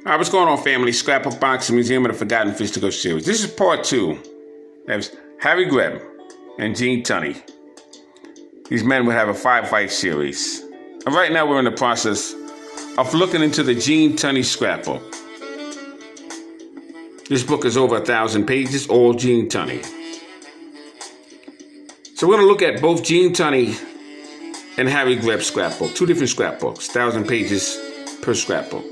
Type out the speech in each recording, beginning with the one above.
Alright, what's going on, family? Scrapbook Box Museum of the Forgotten Fisticuffs series. This is part 2. That's Harry Greb and Gene Tunney. These men would have a 5-fight series. And right now we're in the process of looking into the Gene Tunney scrapbook. This book is over 1,000 pages, all Gene Tunney. So we're going to look at both Gene Tunney and Harry Greb's scrapbook. Two different scrapbooks, 1,000 pages per scrapbook.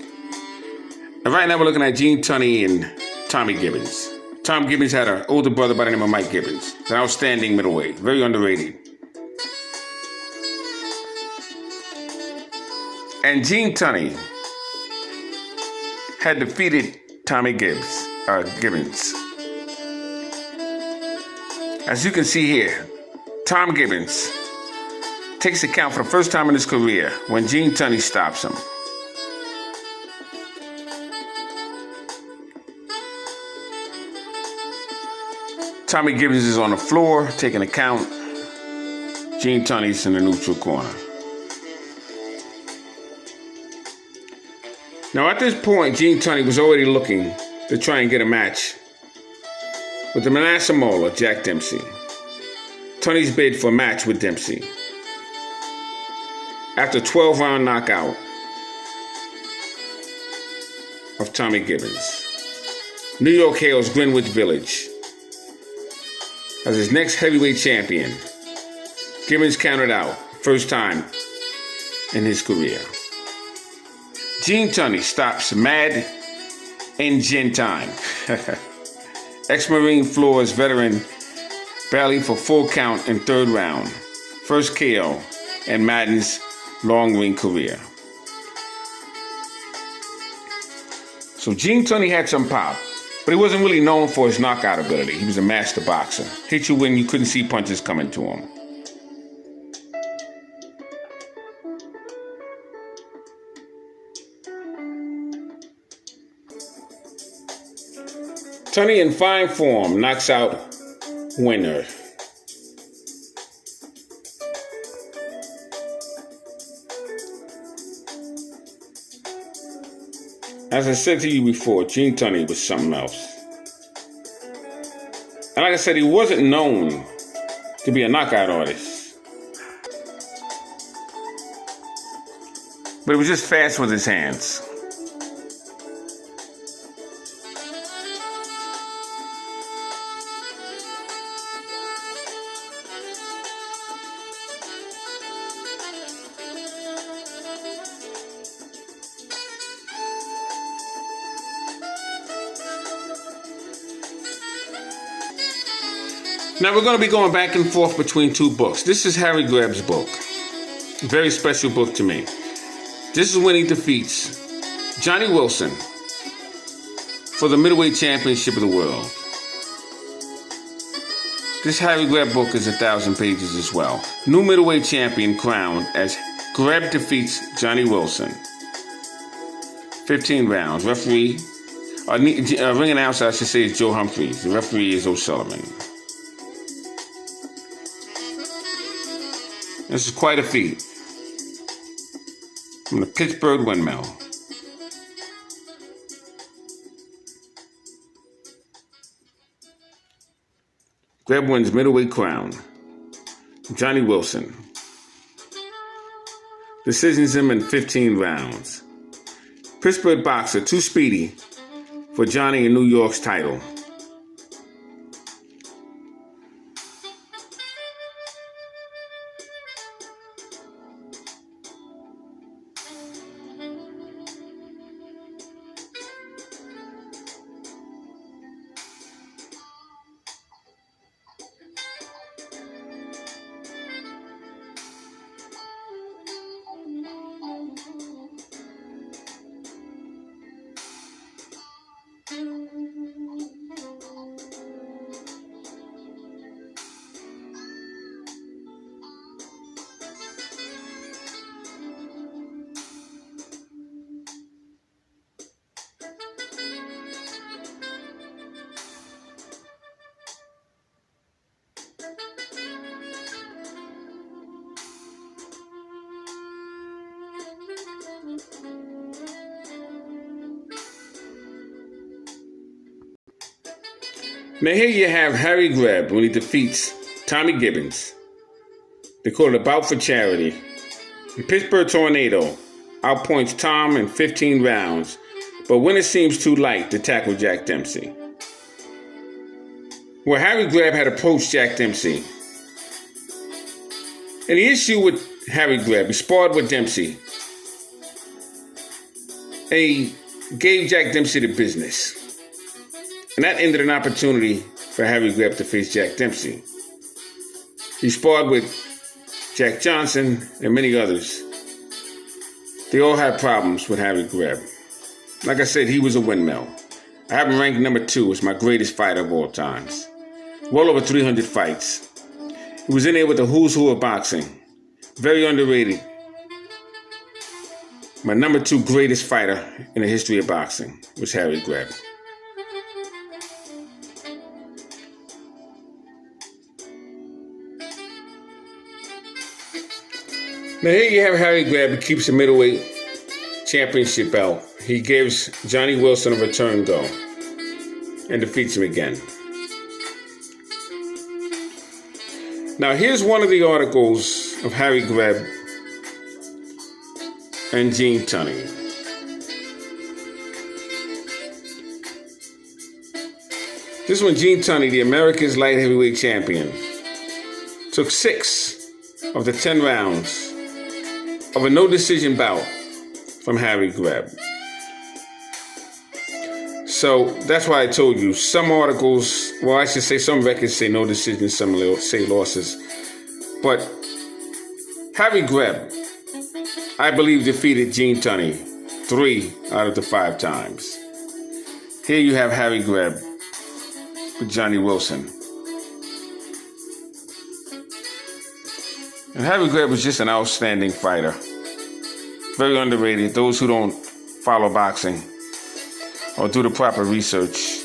And right now we're looking at Gene Tunney and Tommy Gibbons. Tom Gibbons had an older brother by the name of Mike Gibbons. An outstanding middleweight, very underrated. And Gene Tunney had defeated Tommy Gibbons. As you can see here, Tom Gibbons takes the count for the first time in his career when Gene Tunney stops him. Tommy Gibbons is on the floor, taking a count. Gene Tunney's in the neutral corner. Now at this point, Gene Tunney was already looking to try and get a match with the Manasseh Mauler, Jack Dempsey. Tunney's bid for a match with Dempsey. After a 12-round knockout of Tommy Gibbons, New York hails Greenwich Village as his next heavyweight champion. Gibbons counted out, first time in his career. Gene Tunney stops Mad Engine Time. Ex-Marine floors veteran barely for full count in third round. First KO in Madden's long ring career. So Gene Tunney had some pop, but he wasn't really known for his knockout ability. He was a master boxer. Hit you when you couldn't see punches coming to him. Tunney in fine form knocks out winner. As I said to you before, Gene Tunney was something else. And like I said, he wasn't known to be a knockout artist. But he was just fast with his hands. Now we're going to be going back and forth between two books. This is Harry Greb's book. A very special book to me. This is when he defeats Johnny Wilson for the middleweight championship of the world. This Harry Greb book is 1,000 pages as well. New middleweight champion crowned as Greb defeats Johnny Wilson. 15 rounds. Referee, ring announcer, I should say, is Joe Humphreys. The referee is O'Sullivan. This is quite a feat. From the Pittsburgh Windmill. Greb wins middleweight crown. Johnny Wilson decisions him in 15 rounds. Pittsburgh boxer, too speedy for Johnny and New York's title. Now here you have Harry Greb when he defeats Tommy Gibbons. They call it a bout for charity. The Pittsburgh Tornado outpoints Tom in 15 rounds, but when it seems too light to tackle Jack Dempsey. Well, Harry Greb had approached Jack Dempsey. And the issue with Harry Greb, he sparred with Dempsey. And he gave Jack Dempsey the business. And that ended an opportunity for Harry Greb to face Jack Dempsey. He sparred with Jack Johnson and many others. They all had problems with Harry Greb. Like I said, he was a windmill. I have him ranked number 2 as my greatest fighter of all times. Well over 300 fights. He was in there with the who's who of boxing. Very underrated. My number 2 greatest fighter in the history of boxing was Harry Greb. Now here you have Harry Greb. He keeps the middleweight championship belt. He gives Johnny Wilson a return go and defeats him again. Now here's one of the articles of Harry Greb and Gene Tunney. This one, Gene Tunney, the America's light heavyweight champion, took 6 of the 10 rounds of a no-decision bout from Harry Greb. So that's why I told you, some articles, well, I should say some records say no decision, some say losses. But Harry Greb, I believe, defeated Gene Tunney 3 out of the 5 times. Here you have Harry Greb with Johnny Wilson. And Harry Greb was just an outstanding fighter. Very underrated. Those who don't follow boxing or do the proper research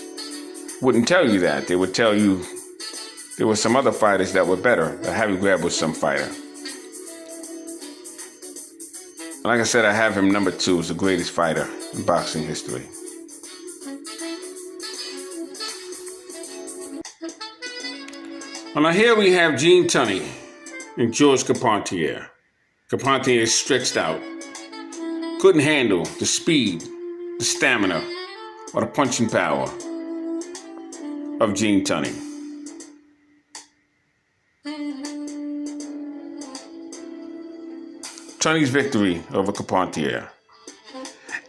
wouldn't tell you that. They would tell you there were some other fighters that were better, but Harry Greb was some fighter. Like I said, I have him number 2 as the greatest fighter in boxing history. Well, now here we have Gene Tunney and George Carpentier. Carpentier is stretched out. Couldn't handle the speed, the stamina, or the punching power of Gene Tunney. Tunney's victory over Carpentier.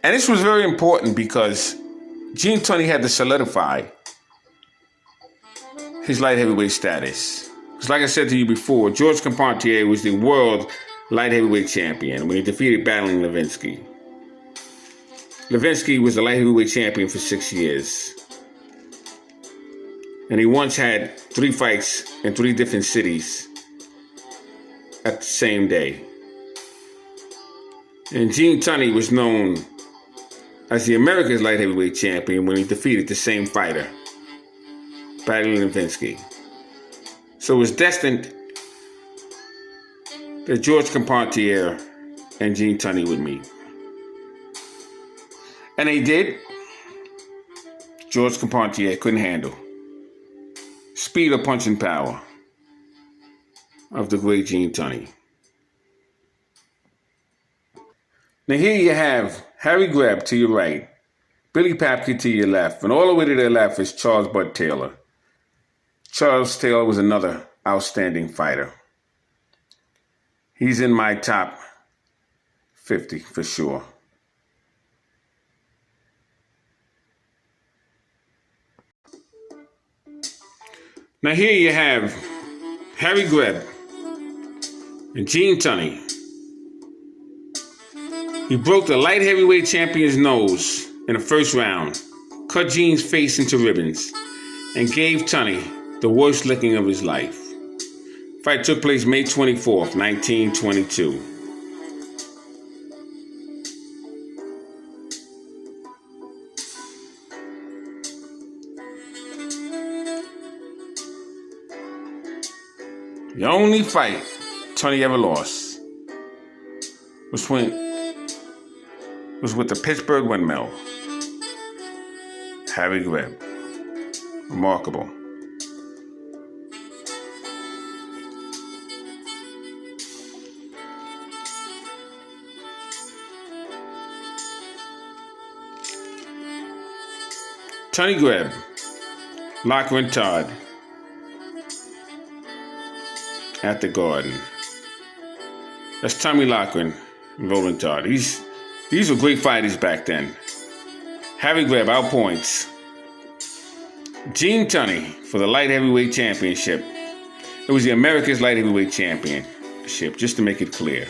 And this was very important because Gene Tunney had to solidify his light heavyweight status. Because like I said to you before, George Carpentier was the world light heavyweight champion when he defeated Battling Levinsky. Levinsky was the light heavyweight champion for 6 years. And he once had 3 fights in 3 different cities at the same day. And Gene Tunney was known as the America's light heavyweight champion when he defeated the same fighter, Battling Levinsky. So it was destined that George Carpentier and Gene Tunney would meet. And they did. George Carpentier couldn't handle speed or punching power of the great Gene Tunney. Now here you have Harry Greb to your right, Billy Papke to your left, and all the way to their left is Charles Bud Taylor. Charles Taylor was another outstanding fighter. He's in my top 50 for sure. Now here you have Harry Greb and Gene Tunney. He broke the light heavyweight champion's nose in the first round, cut Gene's face into ribbons, and gave Tunney the worst licking of his life. The fight took place May 24th, 1922. The only fight Tunney ever lost was with the Pittsburgh windmill, Harry Greb. Remarkable. Tony Greb, Lachlan Todd at the Garden. That's Tommy Lachlan and Roland Todd. These were great fighters back then. Harry Greb out points Gene Tunney for the light heavyweight championship. It was the America's light heavyweight championship, just to make it clear.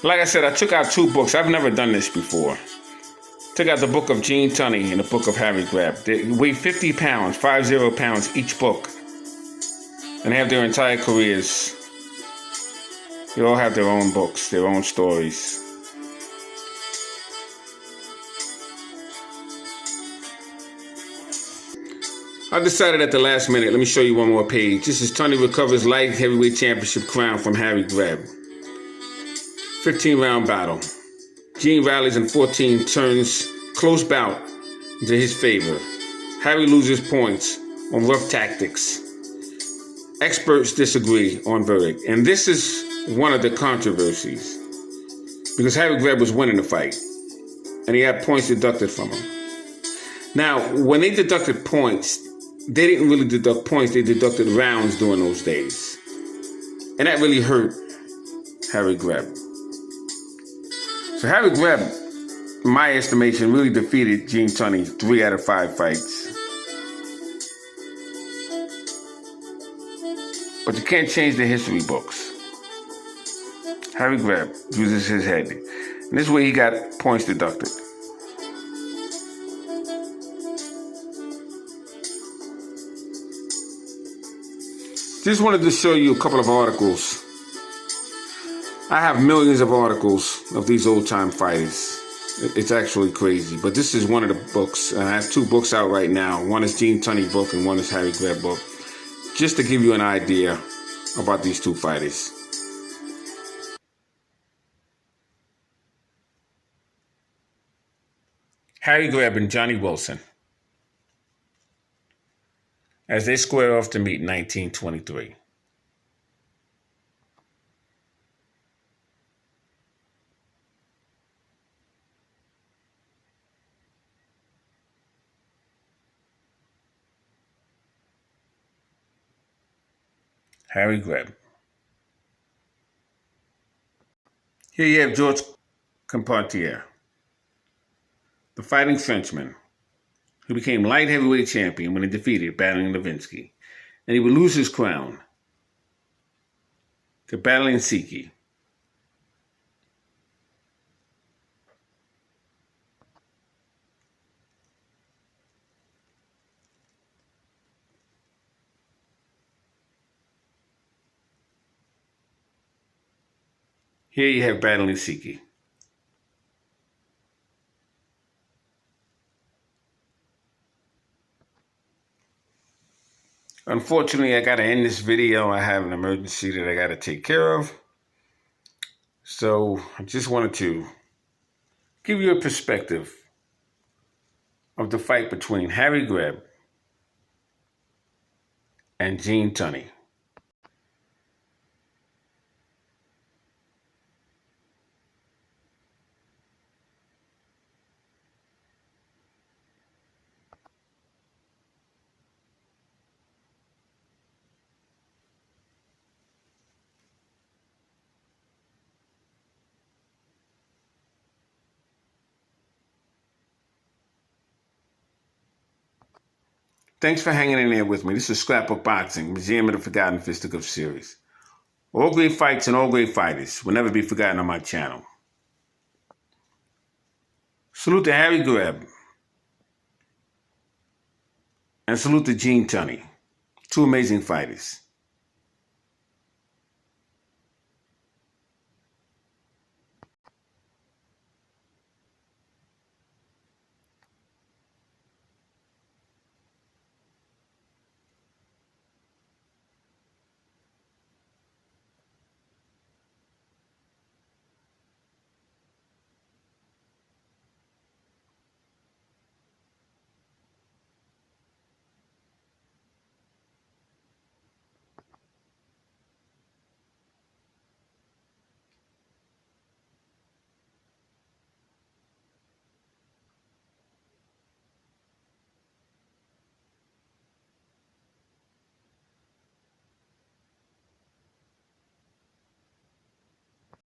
Like I said, I took out 2 books. I've never done this before. Took out the book of Gene Tunney and the book of Harry Greb. They weigh 50 pounds, 50 pounds each book. And have their entire careers. They all have their own books, their own stories. I decided at the last minute, let me show you one more page. This is Tunney recovers light heavyweight championship crown from Harry Greb. 15-round battle. Gene rallies in 14 turns close bout into his favor. Harry loses points on rough tactics. Experts disagree on verdict. And this is one of the controversies. Because Harry Greb was winning the fight. And he had points deducted from him. Now, when they deducted points, they didn't really deduct points. They deducted rounds during those days. And that really hurt Harry Greb. So Harry Greb, in my estimation, really defeated Gene Tunney 3 out of 5 fights. But you can't change the history books. Harry Greb uses his head. And this way he got points deducted. Just wanted to show you a couple of articles. I have millions of articles of these old-time fighters. It's actually crazy. But this is one of the books. And I have 2 books out right now. One is Gene Tunney book and one is Harry Greb book. Just to give you an idea about these 2 fighters. Harry Greb and Johnny Wilson, as they square off to meet in 1923. Harry Greb. Here you have George Carpentier, the fighting Frenchman, who became light heavyweight champion when he defeated Battling Levinsky. And he would lose his crown to Battling Siki. Here you have Battling Siki. Unfortunately, I got to end this video. I have an emergency that I got to take care of. So I just wanted to give you a perspective of the fight between Harry Greb and Gene Tunney. Thanks for hanging in there with me. This is Scrapbook Boxing, Museum of the Forgotten Fisticuffs series. All great fights and all great fighters will never be forgotten on my channel. Salute to Harry Greb. And salute to Gene Tunney. 2 amazing fighters.